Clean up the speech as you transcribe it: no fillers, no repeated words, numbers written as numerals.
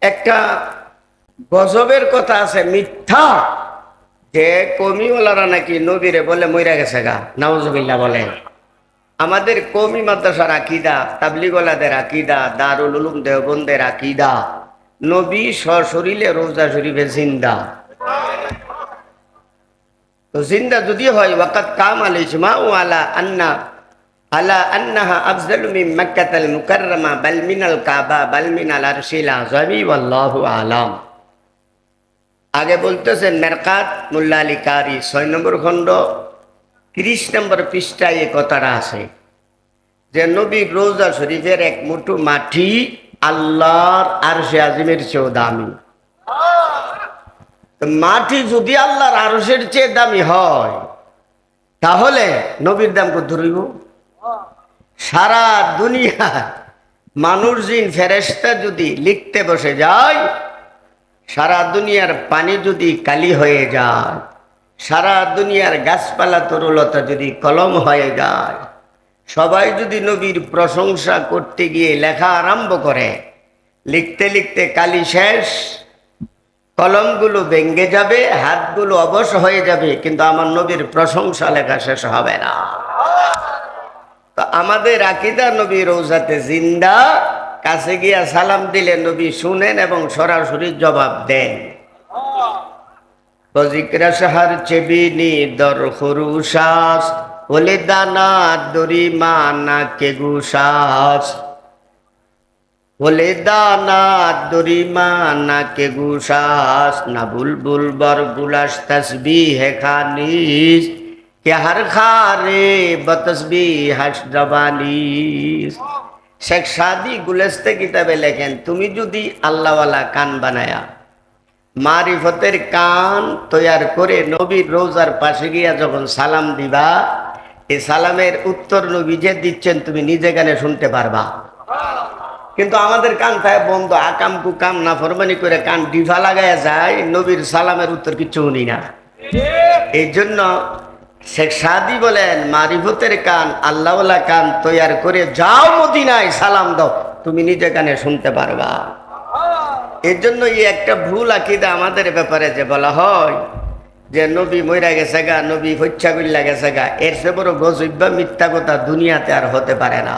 একটা গজবের কথা আছে, মিথ্যা, যে কমিওয়ালারা নাকি নবীরে বলে মইরা গেছে গা, নাউজুবিল্লাহ বলেন। আমাদের কওমি মাদ্রাসার আকীদা, তাবলীগওয়ালাদের আকীদা, দারুল উলুম দেওবন্দের আকীদা, নবী সশরীরে রোজা শরীফে জিন্দা। তো জিন্দা যদি হয়, ওয়াকাত কামাল ইজমাউ আলা আন্নাহা আফজালু মিন মাক্কাতাল মুকাররমা বাল মিনাল কাবা বাল মিনাল আরশিল আযমি ওয়াল্লাহু আলাম। আগে বলতেছেন মেরকাত মোল্লা আলী কারি ৬ নম্বর খণ্ড ৩০ নম্বর পৃষ্ঠায় এই কথাটা আছে যে নবী রোজা শরীফের এক মুঠো মাটি আল্লাহর আরশে আজিমের চেয়েও দামি। তো মাটি যদি আল্লাহর আরশের চেয়ে দামি হয়, তাহলে নবীর দাম কত ধরিব? সারা দুনিয়া মানুষ জিন ফেরেশতা যদি লিখতে বসে যায়, সারা দুনিয়ার পানি যদি কালি হয়ে যায়, সারা দুনিয়ার গাছপালা তরুলতা যদি কলম হয়ে যায়, সবাই যদি নবীর প্রশংসা করতে গিয়ে লেখা আরম্ভ করে, লিখতে লিখতে কালি শেষ, কলমগুলো ভেঙ্গে যাবে, হাতগুলো অবশ হয়ে যাবে, কিন্তু আমার নবীর প্রশংসা লেখা শেষ হবে না। তো আমাদের আকীদা নবী রওজাতে জিন্দা, কাছে গিয়া সালাম দিলে নবী শুনেন এবং সরাসরি জবাব দেন। বজিকরা শাহর চেবিনি দর খুরুশাস ওলে দানা দরি মানা কে গুশাস ওলে দানা দরি মানা কে গুশাস না বুলবুল বর বুলাস তসবিহ খানিস কে হর খারে বতসবিহ হাসদাবানিস। শেখ সাদি গুলেস্তে কিতাবে লেখেন, তুমি যদি আল্লাহওয়ালা কান বানায়া মারিফতের কান তৈয়ার করে নবীর রোজার পাশে গিয়া যখন সালাম দিবা, এই সালামের উত্তর নবী যে দিচ্ছেন তুমি নিজে কানে শুনতে পারবা। কিন্তু আমাদের কান থাকে বন্ধ, আকাম কুকাম না ফরমানি করে কান ডিভা লাগাইয়া যায়, নবীর সালামের উত্তর কিচ্ছু শুনি না। এই জন্য শেখ সাদি বলেন, মারিফতের কান আল্লাহওয়ালা কান তৈয়ার করে যাও মদিনায় সালাম দাও, তুমি নিজে কানে শুনতে পারবা। এর জন্য এই একটা ভুল আকীদা আমাদের ব্যাপারে যে বলা হয় যে নবী মইরা গেছে গা, নবী হত্যা কইরা গেছে গা, এর চেয়ে বড় গজব বা মিথ্যা কথা দুনিয়াতে আর হতে পারে না।